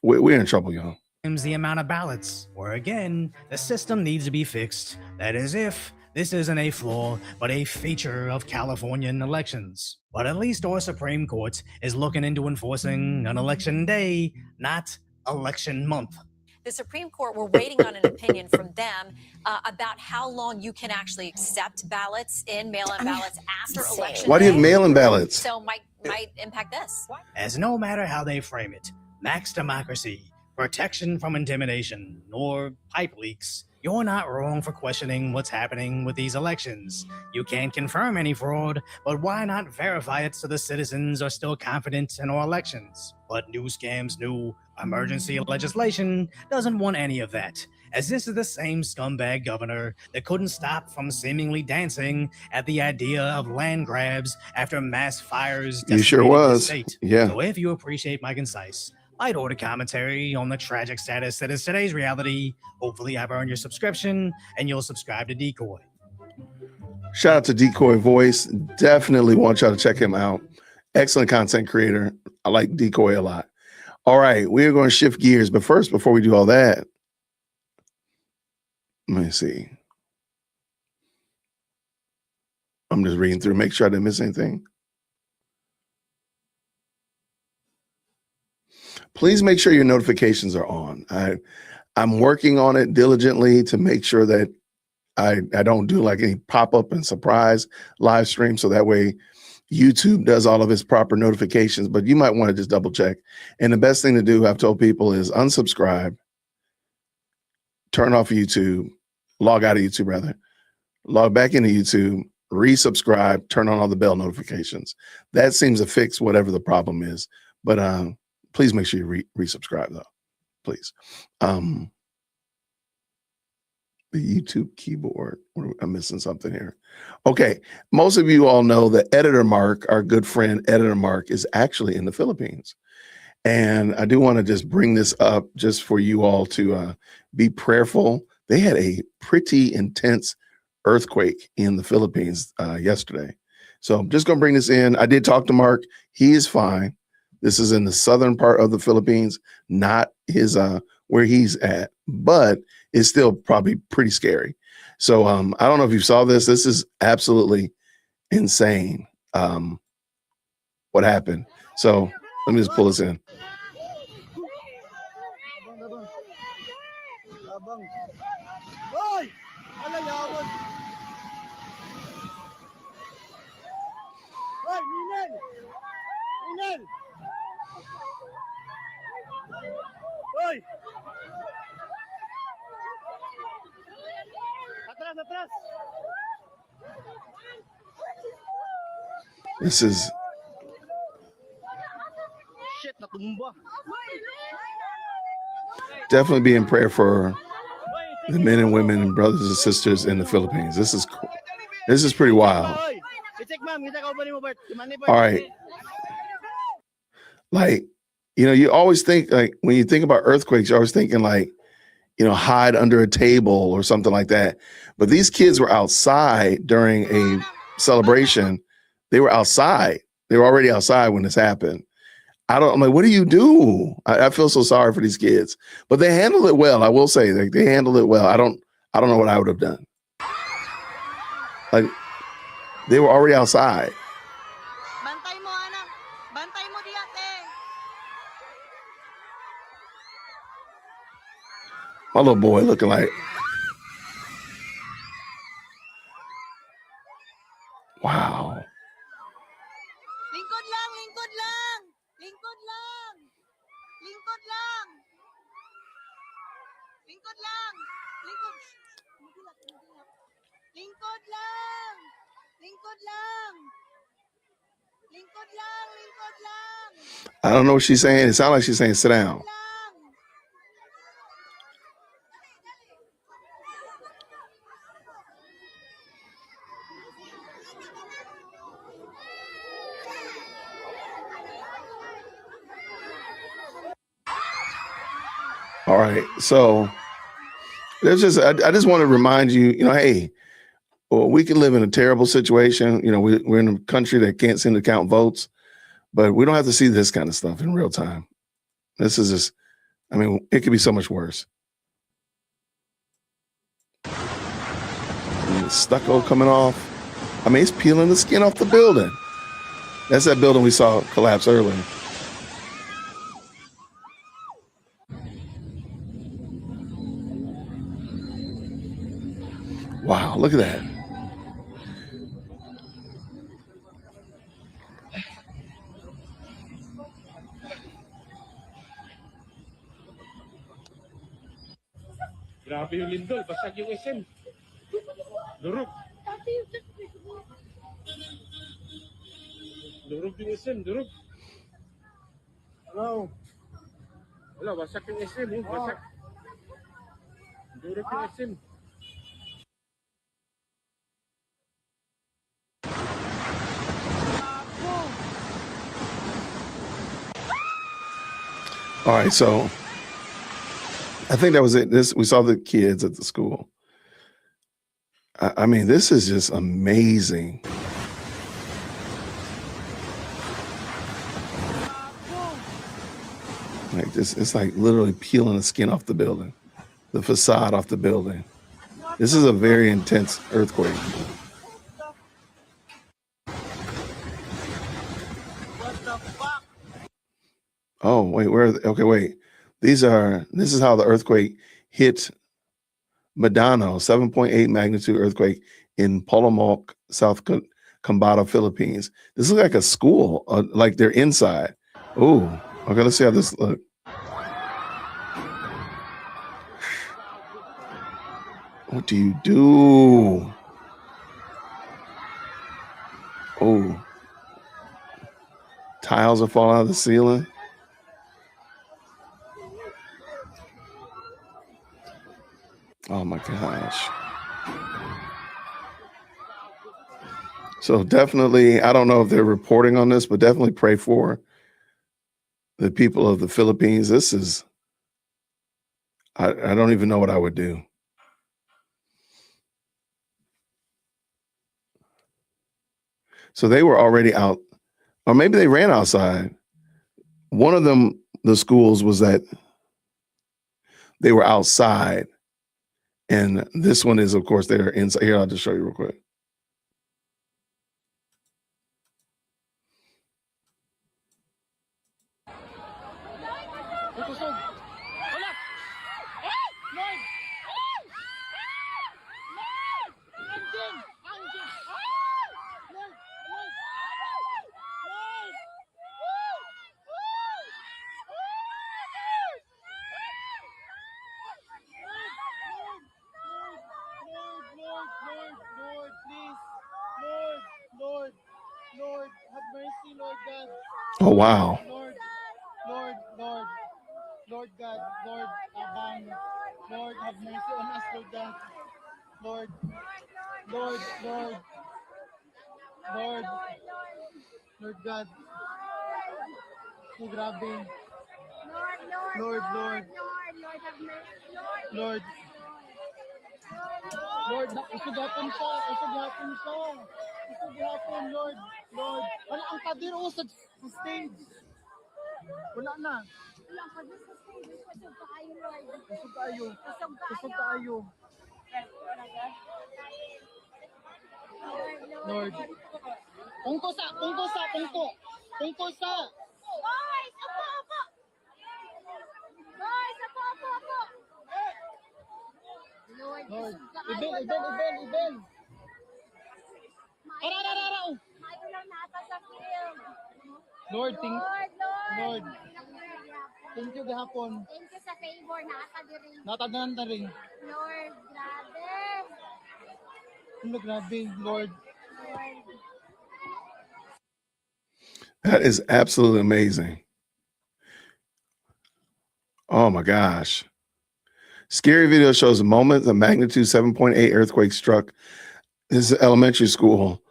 Speaker 1: We're in trouble, y'all.
Speaker 14: The amount of ballots. Or again, the system needs to be fixed. That is if this isn't a flaw, but a feature of Californian elections. But at least our Supreme Court is looking into enforcing an election day, not election month.
Speaker 6: The Supreme Court, we're waiting on an opinion from them about how long you can actually accept ballots mail-in ballots after election
Speaker 1: Why do you have
Speaker 6: day.
Speaker 1: mail-in ballots?
Speaker 6: So might impact this.
Speaker 14: As no matter how they frame it, max democracy, protection from intimidation, or pipe leaks, you're not wrong for questioning what's happening with these elections. You can't confirm any fraud, but why not verify it so the citizens are still confident in our elections? But new scams, new emergency legislation doesn't want any of that, as this is the same scumbag governor that couldn't stop from seemingly dancing at the idea of land grabs after mass fires
Speaker 1: You sure
Speaker 14: decimated the
Speaker 1: was.
Speaker 14: state.
Speaker 1: Yeah.
Speaker 14: So if you appreciate my concise, light order commentary on the tragic status that is today's reality, hopefully I've earned your subscription and you'll subscribe to Decoy.
Speaker 1: Shout out to Decoy Voice. Definitely want y'all to check him out. Excellent content creator. I like Decoy a lot. All right, we're going to shift gears. But first, before we do all that, let me see. I'm just reading through, make sure I didn't miss anything. Please make sure your notifications are on. I'm working on it diligently to make sure that I don't do like any pop-up and surprise live stream, so that way YouTube does all of its proper notifications, but you might want to just double check. And the best thing to do, I've told people, is unsubscribe, turn off YouTube, log out of YouTube rather, log back into YouTube, resubscribe, turn on all the bell notifications. That seems to fix whatever the problem is. But please make sure you resubscribe though, please. The YouTube keyboard. I'm missing something here. Okay. Most of you all know that Editor Mark, our good friend Editor Mark, is actually in the Philippines. And I do want to just bring this up just for you all to be prayerful. They had a pretty intense earthquake in the Philippines yesterday. So I'm just going to bring this in. I did talk to Mark. He is fine. This is in the southern part of the Philippines, not his where he's at, but it's still probably pretty scary. So I don't know if you saw this. This is absolutely insane. What happened? So let me just pull this in. This is definitely be in prayer for the men and women and brothers and sisters in the Philippines. This is pretty wild. All right. Like, you know, you always think, like, when you think about earthquakes, you're always thinking like, you know, hide under a table or something like that. But these kids were outside during a celebration. They were outside. They were already outside when this happened. I'm like, what do you do? I feel so sorry for these kids, but they handled it well. I will say they handled it well. I don't know what I would have done. Like, they were already outside. My little boy looking like, wow.
Speaker 8: Lingkod lang, lingkod lang. Lingkod lang. Lingkod lang. Lingkod lang. Lingkod. Lingkod lang. Lingkod lang. Lingkod lang, lingkod lang.
Speaker 1: I don't know what she's saying. It sounds like she's saying sit down. All right, so there's just I just want to remind you, you know, hey, well, we can live in a terrible situation. You know, we're in a country that can't seem to count votes, but we don't have to see this kind of stuff in real time. This is just, I mean, it could be so much worse. Let me the stucco coming off. I mean, it's peeling the skin off the building. That's that building we saw collapse earlier. Wow, look at that.
Speaker 2: Grabe yung lindol, basag yung SM. Durog. Durog yung SM, durog. Hello. Wala, basag yung SM, yung basag. Durog yung SM.
Speaker 1: All right, so I think that was it. We saw the kids at the school. I mean, this is just amazing. Like this, it's like literally peeling the skin off the building, the facade off the building. This is a very intense earthquake. Oh, wait, where are they? Okay, wait. This is how the earthquake hit Medano, 7.8 magnitude earthquake in Polomoc, South Combata, Philippines. This looks like a school, like they're inside. Oh, okay, let's see how this looks. What do you do? Oh, tiles are falling out of the ceiling. Oh my gosh. So definitely, I don't know if they're reporting on this, but definitely pray for the people of the Philippines. This is, I don't even know what I would do. So they were already out, or maybe they ran outside. One of them, the schools, was that they were outside. And this one is, of course, they're inside. Here, I'll just show you real quick.
Speaker 2: Lord, have mercy, Lord God.
Speaker 1: Oh, wow.
Speaker 2: Lord God, Lord, Abang, Lord, have mercy on us, Lord God. Lord God. Oh, grabe. Lord, usog hapon siya, Lord. Wala ang kadir o sa stage. Wala na. Usog kaayo. Lord. Pungko sa. Guys, apo. Lord, Ibel. Ararararaw. Lord, thank you gahapon.
Speaker 8: Thank you sa favor na
Speaker 2: Nataganan ta rin.
Speaker 8: Lord, grabe.
Speaker 2: Lord.
Speaker 1: That is absolutely amazing. Oh my gosh. Scary video shows a moment the magnitude 7.8 earthquake struck this elementary school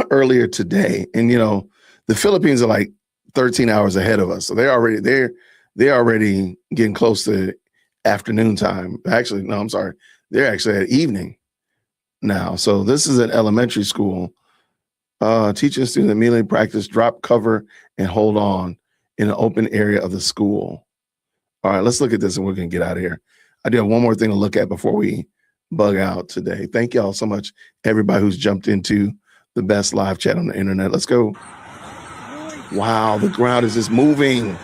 Speaker 1: earlier today. And you know, the Philippines are like 13 hours ahead of us. So they're already getting close to afternoon time. Actually, no, I'm sorry. They're actually at evening now. So this is an elementary school. Teaching students immediately practice drop, cover, and hold on in an open area of the school. All right, let's look at this and we're going to get out of here. I do have one more thing to look at before we bug out today. Thank y'all so much, everybody who's jumped into the best live chat on the internet. Let's go. Wow, the ground is just moving.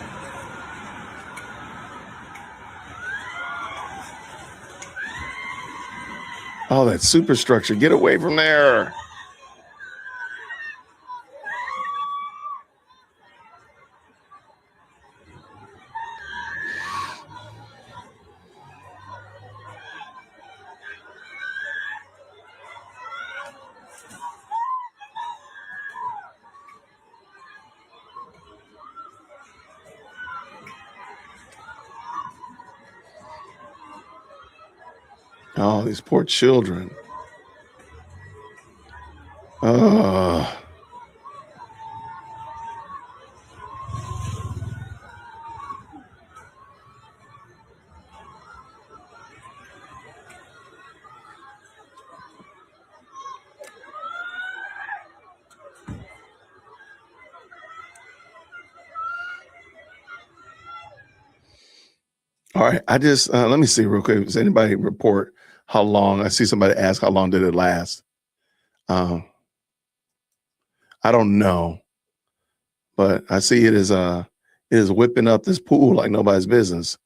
Speaker 1: Oh, that superstructure. Get away from there. Oh, these poor children. Oh. All right, I just let me see real quick. Does anybody report how long? I see somebody ask how long did it last. I don't know, but I see it is whipping up this pool like nobody's business.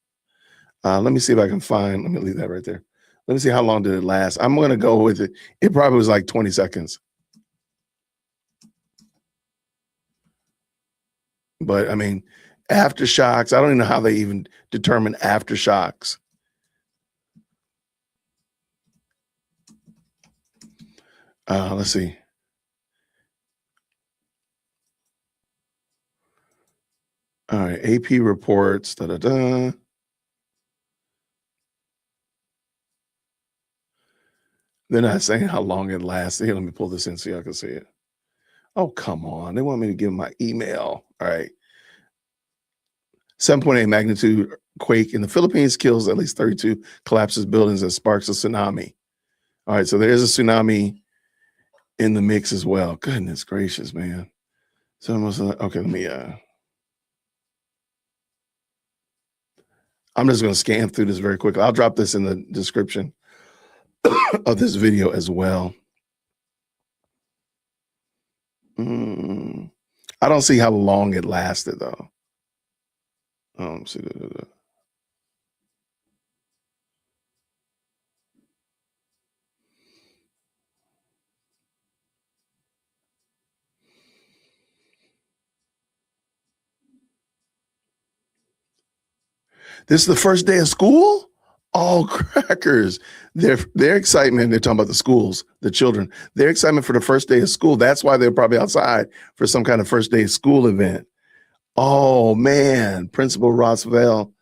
Speaker 1: Let me see if I can find. Let me leave that right there. Let me see how long did it last. I'm gonna go with it. It probably was like 20 seconds. But I mean, aftershocks. I don't even know how they even determine aftershocks. Let's see. All right, AP reports. They're not saying how long it lasted. Here, let me pull this in so y'all can see it. Oh, come on. They want me to give my email. All right. 7.8 magnitude quake in the Philippines kills at least 32, collapses buildings and sparks a tsunami. All right, so there is a tsunami in the mix as well. Goodness gracious, man. So almost okay, let me I'm just going to scan through this very quickly. I'll drop this in the description of this video as well. I don't see how long it lasted though. See. This is the first day of school? Oh, crackers. Their excitement, they're talking about the schools, the children, their excitement for the first day of school. That's why they're probably outside for some kind of first day of school event. Oh, man. Principal Rossville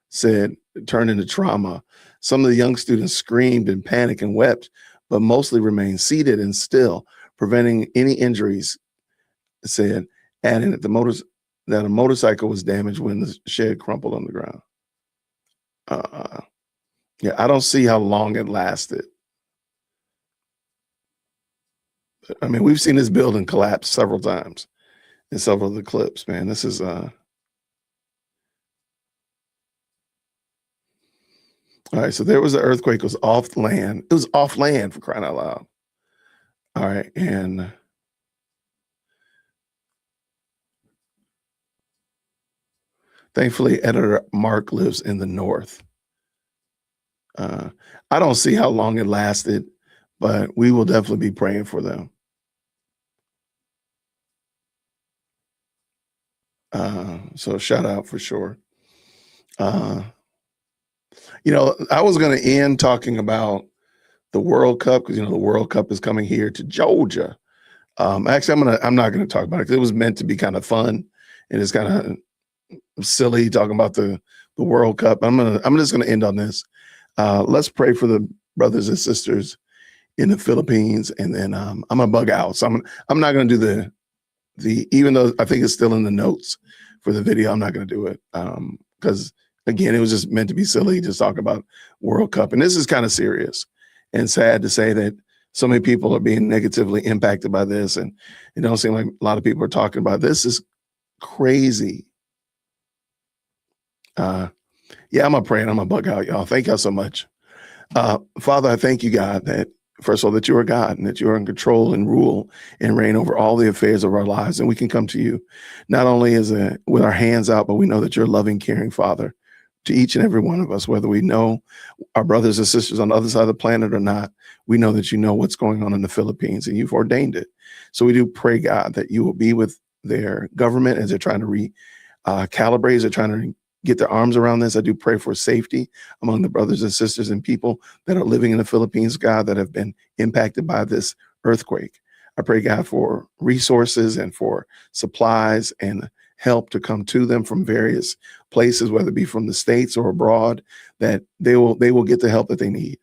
Speaker 1: said it turned into trauma. Some of the young students screamed and panicked and wept, but mostly remained seated and still, preventing any injuries, said, adding that a motorcycle was damaged when the shed crumpled on the ground. Yeah, I don't see how long it lasted. I mean, we've seen this building collapse several times in several of the clips, man. This is all right, so there was an earthquake. It was off land. It was off land, for crying out loud. All right, and thankfully, editor Mark lives in the north. I don't see how long it lasted, but we will definitely be praying for them. So shout out for sure. You know, I was going to end talking about the World Cup because, you know, the World Cup is coming here to Georgia. Actually, I'm not going to talk about it because it was meant to be kind of fun, and it's kind of silly talking about the World Cup. I'm just going to end on this. Let's pray for the brothers and sisters in the Philippines, and then I'm gonna bug out. So I'm not gonna do the even though I think it's still in the notes for the video. I'm not gonna do it because again, it was just meant to be silly, just talk about World Cup, and this is kind of serious and sad to say that so many people are being negatively impacted by this, and it don't seem like a lot of people are talking about this. Is crazy. Yeah, I'm gonna pray and I'm gonna bug out, y'all. Thank y'all so much. Father, I thank you, God, that first of all, that you are God and that you are in control and rule and reign over all the affairs of our lives. And we can come to you not only with our hands out, but we know that you're a loving, caring Father to each and every one of us, whether we know our brothers and sisters on the other side of the planet or not. We know that you know what's going on in the Philippines and you've ordained it. So we do pray, God, that you will be with their government as they're trying to recalibrate, as they're trying to get their arms around this. I do pray for safety among the brothers and sisters and people that are living in the Philippines, God, that have been impacted by this earthquake. I pray, God, for resources and for supplies and help to come to them from various places, whether it be from the States or abroad, that they will get the help that they need.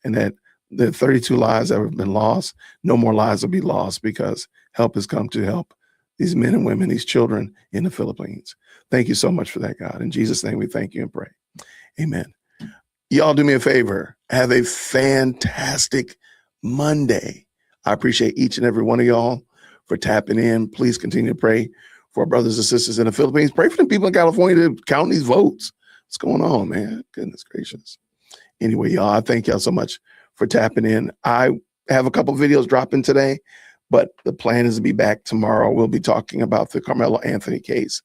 Speaker 1: And that the 32 lives that have been lost, no more lives will be lost because help has come to help these men and women, these children in the Philippines. Thank you so much for that, God. In Jesus' name, we thank you and pray. Amen. Y'all do me a favor. Have a fantastic Monday. I appreciate each and every one of y'all for tapping in. Please continue to pray for our brothers and sisters in the Philippines. Pray for the people in California to count these votes. What's going on, man? Goodness gracious. Anyway, y'all, I thank y'all so much for tapping in. I have a couple videos dropping today, but the plan is to be back tomorrow. We'll be talking about the Carmelo Anthony case.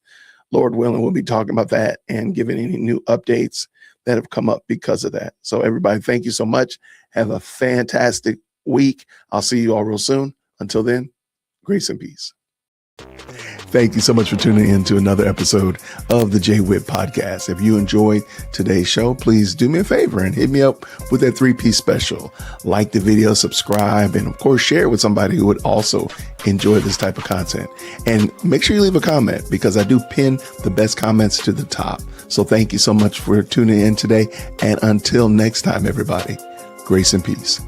Speaker 1: Lord willing, we'll be talking about that and giving any new updates that have come up because of that. So everybody, thank you so much. Have a fantastic week. I'll see you all real soon. Until then, grace and peace. Thank you so much for tuning in to another episode of the Jay Whitt Podcast. If you enjoyed today's show, please do me a favor and hit me up with that 3-piece special. Like the video, subscribe, and of course, share it with somebody who would also enjoy this type of content. And make sure you leave a comment because I do pin the best comments to the top. So thank you so much for tuning in today. And until next time, everybody, grace and peace.